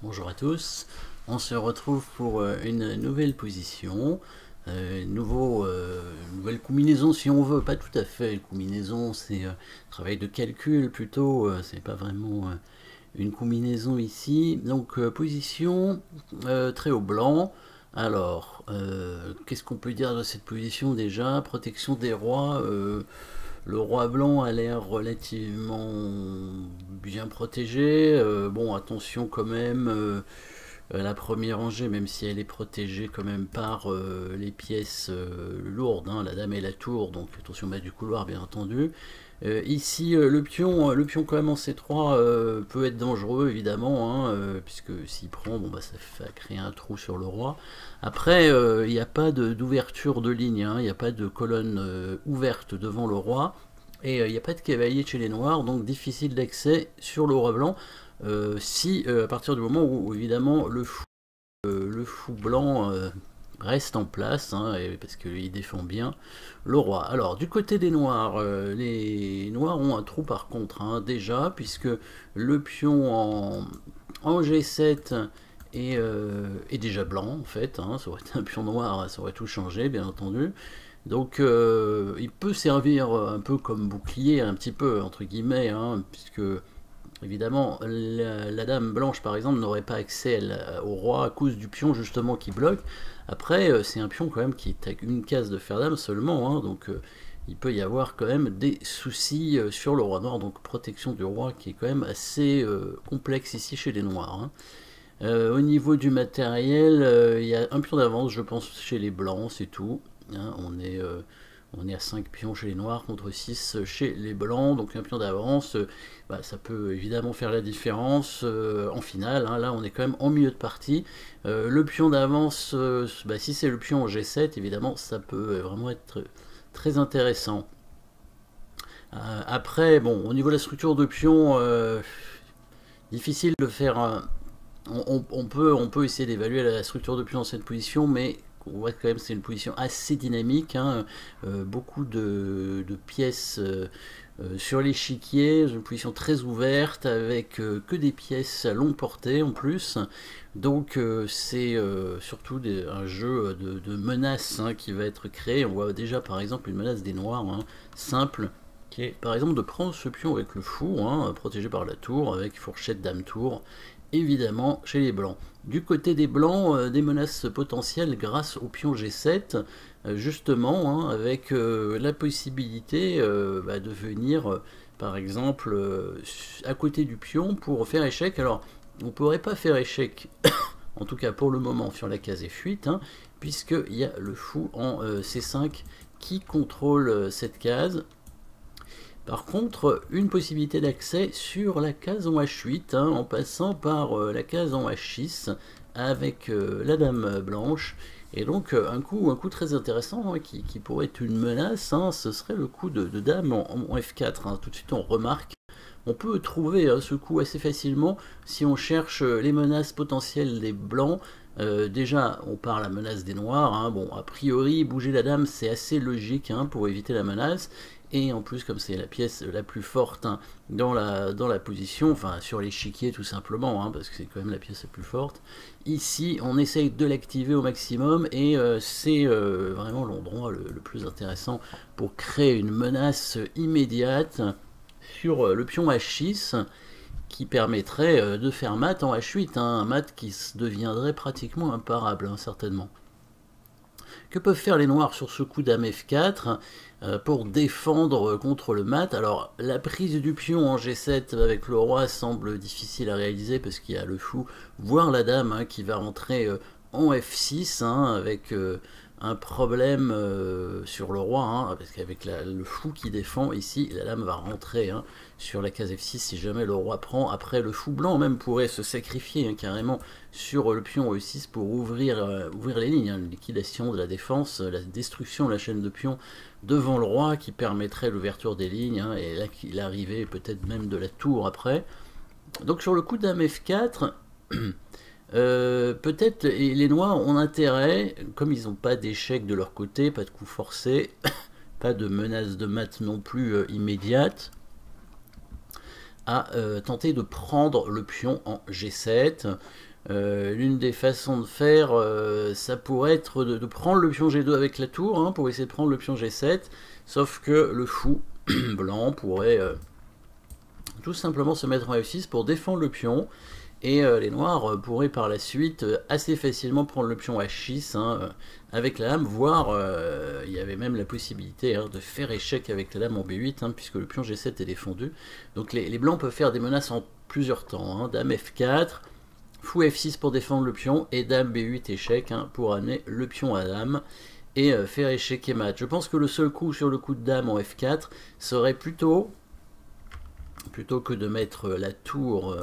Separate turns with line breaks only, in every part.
Bonjour à tous, on se retrouve pour une nouvelle position, nouvelle combinaison si on veut, pas tout à fait, combinaison c'est travail de calcul plutôt, c'est pas vraiment une combinaison ici, donc position très haut blanc. Alors, qu'est-ce qu'on peut dire de cette position déjà? Protection des rois. Le roi blanc a l'air relativement bien protégé. Bon, attention quand même, la première rangée, même si elle est protégée quand même par les pièces lourdes, hein, la dame et la tour, donc attention bas du couloir bien entendu. Ici, le pion quand même en C3 peut être dangereux évidemment, hein, puisque s'il prend, bon, bah, ça va créer un trou sur le roi. Après, il n'y a pas d'ouverture de ligne, hein, il n'y a pas de colonne ouverte devant le roi, et il n'y a pas de cavalier chez les noirs, donc difficile d'accès sur le roi blanc, si à partir du moment où évidemment le fou blanc reste en place, hein, parce qu'il défend bien le roi. Alors, du côté des noirs, les noirs ont un trou par contre, hein, déjà, puisque le pion en G7 est déjà blanc, en fait. Hein, ça aurait été un pion noir, ça aurait tout changé, bien entendu. Donc, il peut servir un peu comme bouclier, un petit peu, entre guillemets, hein, puisque évidemment, la dame blanche, par exemple, n'aurait pas accès au roi à cause du pion, justement, qui bloque. Après, c'est un pion, quand même, qui est à une case de fer dame seulement, hein, donc il peut y avoir, quand même, des soucis sur le roi noir, donc protection du roi, qui est quand même assez complexe ici chez les noirs. Hein. Au niveau du matériel, il y a un pion d'avance, je pense, chez les blancs, c'est tout. Hein, on est à 5 pions chez les noirs contre 6 chez les blancs, donc un pion d'avance, bah, ça peut évidemment faire la différence en finale. Hein, là, on est quand même en milieu de partie. Le pion d'avance, bah, si c'est le pion en G7, évidemment, ça peut vraiment être très intéressant. Après, bon, au niveau de la structure de pion, difficile de faire. On peut essayer d'évaluer la structure de pion dans cette position, mais on voit quand même c'est une position assez dynamique, hein, beaucoup de pièces sur l'échiquier, une position très ouverte avec que des pièces à longue portée en plus, donc c'est surtout un jeu de menaces, hein, qui va être créé. On voit déjà par exemple une menace des noirs, hein, simple, qui est par exemple de prendre ce pion avec le fou, hein, protégé par la tour, avec fourchette dame tour, évidemment chez les blancs. Du côté des blancs, des menaces potentielles grâce au pion G7, justement, hein, avec la possibilité bah, de venir, par exemple, à côté du pion pour faire échec. Alors, on ne pourrait pas faire échec, en tout cas pour le moment, sur la case F8, hein, puisqu'il y a le fou en C5 qui contrôle cette case. Par contre, une possibilité d'accès sur la case en H8, hein, en passant par la case en H6 avec la dame blanche. Et donc un coup très intéressant, hein, qui pourrait être une menace, hein, ce serait le coup de dame en F4. Hein. Tout de suite on remarque, on peut trouver ce coup assez facilement si on cherche les menaces potentielles des blancs. Déjà, on part la menace des noirs. Hein. Bon, a priori, bouger la dame, c'est assez logique, hein, pour éviter la menace. Et en plus, comme c'est la pièce la plus forte, hein, dans la position, enfin sur l'échiquier tout simplement, hein, parce que c'est quand même la pièce la plus forte, ici on essaye de l'activer au maximum, et c'est vraiment l'endroit le plus intéressant pour créer une menace immédiate sur le pion H6, qui permettrait de faire mat en H8, hein, un mat qui deviendrait pratiquement imparable, hein, certainement. Que peuvent faire les noirs sur ce coup dame F4 pour défendre contre le mat? Alors, la prise du pion en G7 avec le roi semble difficile à réaliser parce qu'il y a le fou, voire la dame, hein, qui va rentrer en F6, hein, avec un problème sur le roi, hein, parce qu'avec le fou qui défend ici, la dame va rentrer, hein, sur la case F6 si jamais le roi prend. Après, le fou blanc même pourrait se sacrifier, hein, carrément sur le pion E6 pour ouvrir les lignes, hein, liquidation de la défense, la destruction de la chaîne de pions devant le roi qui permettrait l'ouverture des lignes, hein, et l'arrivée peut-être même de la tour après. Donc sur le coup dame F4, peut-être les noirs ont intérêt, comme ils n'ont pas d'échec de leur côté, pas de coup forcé, pas de menace de mat non plus immédiate, à tenter de prendre le pion en G7. L'une des façons de faire, ça pourrait être de prendre le pion G2 avec la tour, hein, pour essayer de prendre le pion G7, sauf que le fou blanc pourrait tout simplement se mettre en F6 pour défendre le pion, et les noirs pourraient par la suite assez facilement prendre le pion H6 hein, avec la dame, voire il y avait même la possibilité hein, de faire échec avec la dame en B8, hein, puisque le pion G7 est défendu. Donc les blancs peuvent faire des menaces en plusieurs temps, hein, dame F4, fou F6 pour défendre le pion, et dame B8 échec hein, pour amener le pion à dame, et faire échec et mat. Je pense que le seul coup sur le coup de dame en F4 serait plutôt que de mettre la tour,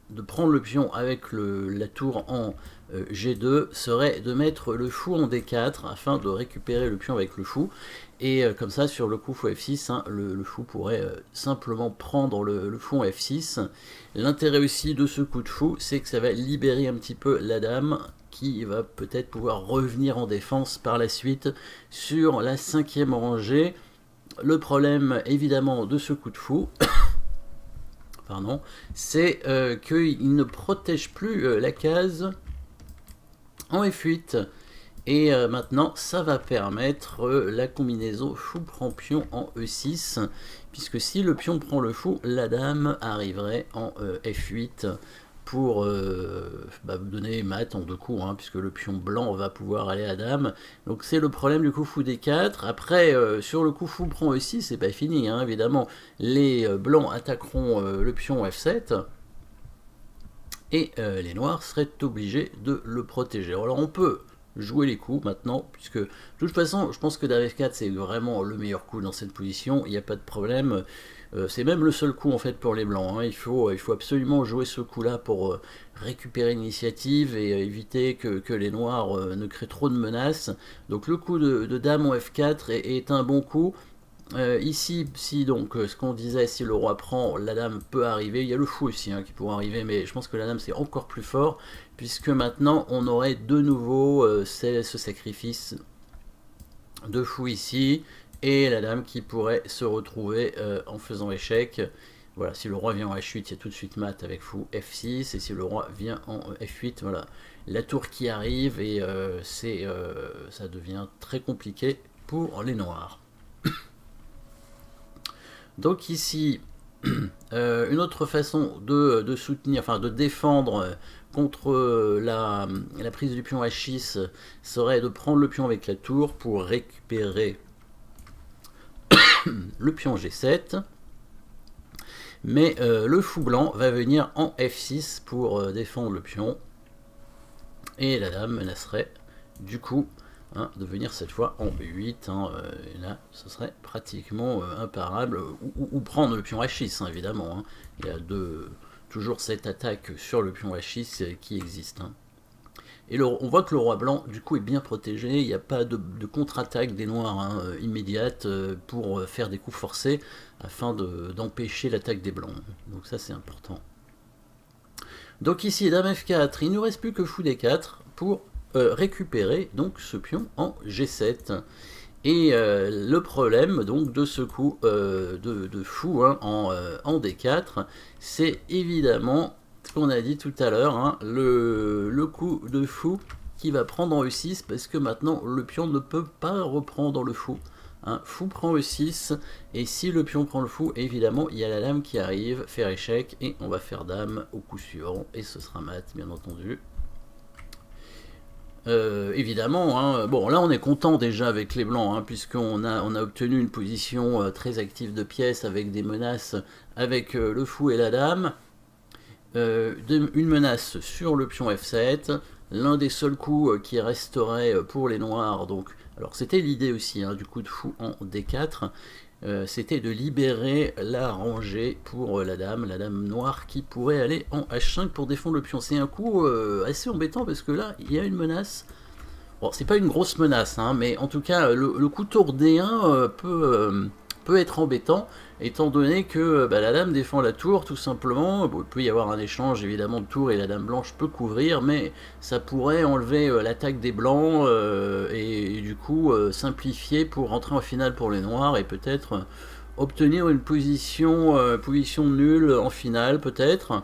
de prendre le pion avec la tour en G2, serait de mettre le fou en D4 afin de récupérer le pion avec le fou, et comme ça sur le coup fou F6 hein, le fou pourrait simplement prendre le fou en F6. L'intérêt aussi de ce coup de fou, c'est que ça va libérer un petit peu la dame, qui va peut-être pouvoir revenir en défense par la suite sur la 5e rangée. Le problème évidemment de ce coup de fou pardon, c'est qu'il ne protège plus la case en F8. Et maintenant, ça va permettre la combinaison fou prend pion en E6, puisque si le pion prend le fou, la dame arriverait en F8 pour donner mat en 2 coups, hein, puisque le pion blanc va pouvoir aller à dame. Donc c'est le problème du coup fou D4. Après, sur le coup fou prend E6, c'est pas fini, hein, évidemment. Les blancs attaqueront le pion F7, et les noirs seraient obligés de le protéger. Alors on peut jouer les coups maintenant, puisque de toute façon je pense que dame F4 c'est vraiment le meilleur coup dans cette position, il n'y a pas de problème, c'est même le seul coup en fait pour les blancs, hein. Il faut absolument jouer ce coup là pour récupérer l'initiative et éviter que les noirs ne créent trop de menaces. Donc le coup de dame en F4 est un bon coup. Ici, si donc ce qu'on disait, si le roi prend, la dame peut arriver, il y a le fou aussi hein, qui pourrait arriver, mais je pense que la dame c'est encore plus fort, puisque maintenant on aurait de nouveau ce sacrifice de fou ici, et la dame qui pourrait se retrouver en faisant échec. Voilà, si le roi vient en H8, il y a tout de suite mat avec fou F6, et si le roi vient en F8, voilà, la tour qui arrive, et ça devient très compliqué pour les noirs. Donc ici, une autre façon de soutenir, enfin de défendre contre la prise du pion H6 serait de prendre le pion avec la tour pour récupérer le pion G7. Mais le fou blanc va venir en F6 pour défendre le pion. Et la dame menacerait du coup hein, de venir cette fois en B8, hein, et là ce serait pratiquement imparable, ou prendre le pion H6 hein, évidemment, hein. Il y a toujours cette attaque sur le pion H6 qui existe, hein. Et on voit que le roi blanc du coup est bien protégé, il n'y a pas de contre-attaque des noirs hein, immédiate pour faire des coups forcés afin d'empêcher l'attaque des blancs, donc ça c'est important. Donc ici dame F4, il ne nous reste plus que fou D4 pour récupérer donc ce pion en G7. Et le problème donc de ce coup de fou hein, en D4, c'est évidemment ce qu'on a dit tout à l'heure, hein, le coup de fou qui va prendre en E6, parce que maintenant le pion ne peut pas reprendre le fou. Hein, fou prend E6, et si le pion prend le fou, évidemment il y a la dame qui arrive, faire échec, et on va faire dame au coup suivant, et ce sera mat bien entendu. Évidemment, hein, bon là on est content déjà avec les blancs, hein, puisqu'on a obtenu une position très active de pièces avec des menaces avec le fou et la dame, une menace sur le pion F7, l'un des seuls coups qui resterait pour les noirs, donc, alors c'était l'idée aussi hein, du coup de fou en D4, c'était de libérer la rangée pour la dame noire qui pourrait aller en H5 pour défendre le pion. C'est un coup assez embêtant parce que là il y a une menace, bon c'est pas une grosse menace hein, mais en tout cas le coup tour D1 peut être embêtant, étant donné que la dame défend la tour tout simplement. Bon, il peut y avoir un échange évidemment de tour et la dame blanche peut couvrir, mais ça pourrait enlever l'attaque des blancs et du coup simplifier pour rentrer en finale pour les noirs et peut-être obtenir une position nulle en finale peut-être,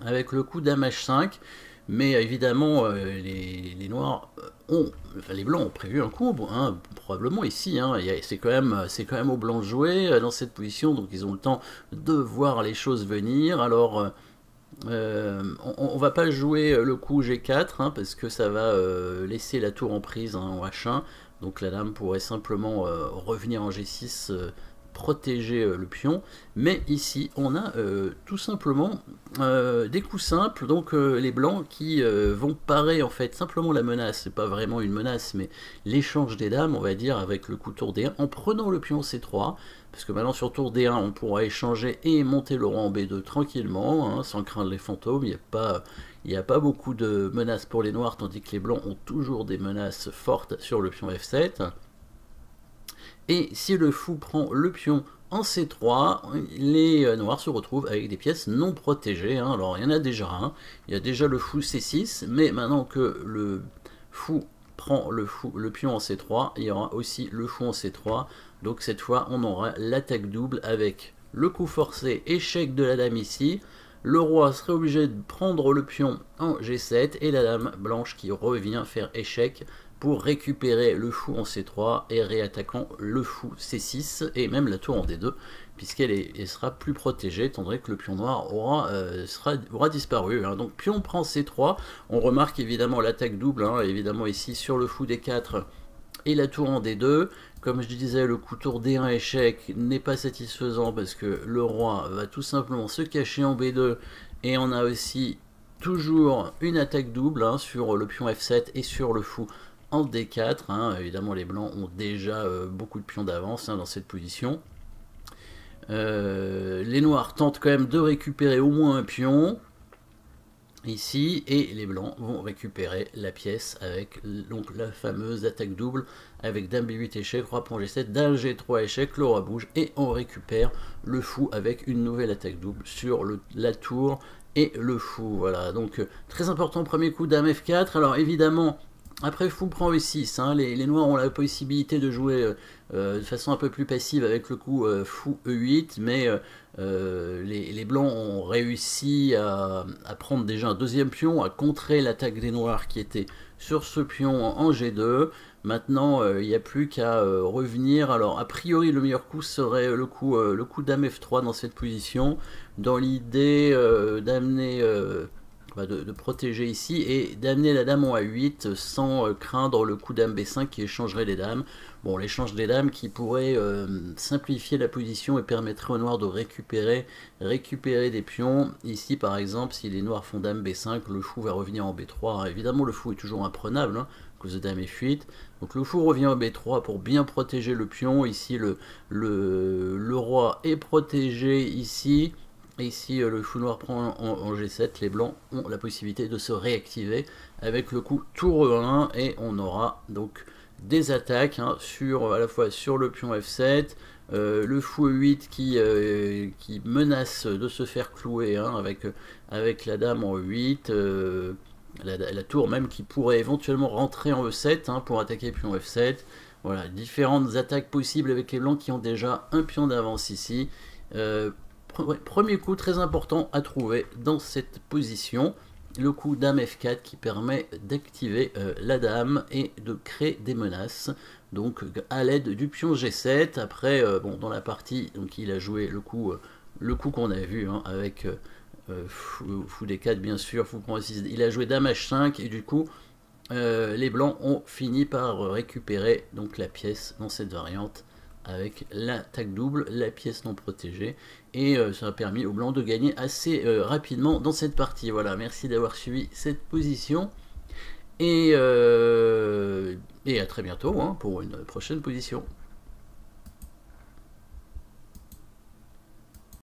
avec le coup dame H5. Mais évidemment, les noirs enfin les blancs ont prévu un coup, bon, hein, probablement ici, hein, c'est quand même aux blancs de jouer dans cette position, donc ils ont le temps de voir les choses venir. Alors, on va pas jouer le coup G4, hein, parce que ça va laisser la tour en prise, hein, en H1, donc la dame pourrait simplement revenir en G6, protéger le pion, mais ici on a tout simplement des coups simples, donc les blancs qui vont parer en fait simplement la menace, c'est pas vraiment une menace, mais l'échange des dames, on va dire, avec le coup tour D1, en prenant le pion C3, parce que maintenant sur tour D1 on pourra échanger et monter le roi en B2 tranquillement, hein, sans craindre les fantômes, il n'y a pas beaucoup de menaces pour les noirs, tandis que les blancs ont toujours des menaces fortes sur le pion F7. Et si le fou prend le pion en C3, les noirs se retrouvent avec des pièces non protégées, hein. Alors il y en a déjà un, il y a déjà le fou C6, mais maintenant que le fou prend le pion en C3, il y aura aussi le fou en C3, donc cette fois on aura l'attaque double avec le coup forcé, échec de la dame ici, le roi serait obligé de prendre le pion en G7, et la dame blanche qui revient faire échec pour récupérer le fou en C3 et réattaquant le fou C6 et même la tour en D2, puisqu'elle sera plus protégée, étant donné que le pion noir aura disparu, hein. Donc pion prend C3, on remarque évidemment l'attaque double, hein, évidemment ici sur le fou D4 et la tour en D2. Comme je disais, le coup tour D1 échec n'est pas satisfaisant parce que le roi va tout simplement se cacher en B2, et on a aussi toujours une attaque double, hein, sur le pion F7 et sur le fou en D4, hein. Évidemment les blancs ont déjà beaucoup de pions d'avance, hein, dans cette position. Les noirs tentent quand même de récupérer au moins un pion ici, et les blancs vont récupérer la pièce avec donc la fameuse attaque double avec dame B8 échec, roi prend G7, dame G3 échec, le roi bouge, et on récupère le fou avec une nouvelle attaque double sur la tour et le fou. Voilà, donc très important, premier coup dame F4. Alors évidemment après fou prend E6, hein, les noirs ont la possibilité de jouer de façon un peu plus passive avec le coup fou E8, mais les blancs ont réussi à prendre déjà un deuxième pion, à contrer l'attaque des noirs qui était sur ce pion en G2. Maintenant il n'y a plus qu'à revenir. Alors a priori le meilleur coup serait le coup dame F3 dans cette position, dans l'idée d'amener de protéger ici et d'amener la dame en A8 sans craindre le coup dame B5 qui échangerait les dames. Bon, l'échange des dames qui pourrait simplifier la position et permettrait aux noirs de récupérer des pions. Ici par exemple, si les noirs font dame B5, le fou va revenir en B3. Alors, évidemment le fou est toujours imprenable, hein, à cause de dame F8. Donc le fou revient en B3 pour bien protéger le pion. Ici le roi est protégé ici. Et ici le fou noir prend en G7, les blancs ont la possibilité de se réactiver avec le coup tour E1, et on aura donc des attaques, hein, à la fois sur le pion F7, le fou E8 qui menace de se faire clouer, hein, avec la dame en E8, la tour même qui pourrait éventuellement rentrer en E7, hein, pour attaquer pion F7. Voilà, différentes attaques possibles avec les blancs qui ont déjà un pion d'avance ici. Premier coup très important à trouver dans cette position, le coup dame F4 qui permet d'activer la dame et de créer des menaces, donc à l'aide du pion G7. Après, bon, dans la partie, donc il a joué le coup qu'on a vu, hein, avec fou D4 bien sûr, fou prend E6, il a joué dame H5, et du coup les blancs ont fini par récupérer donc la pièce dans cette variante avec l'attaque double, la pièce non protégée, et ça a permis aux blancs de gagner assez rapidement dans cette partie. Voilà, merci d'avoir suivi cette position, et à très bientôt, hein, pour une prochaine position.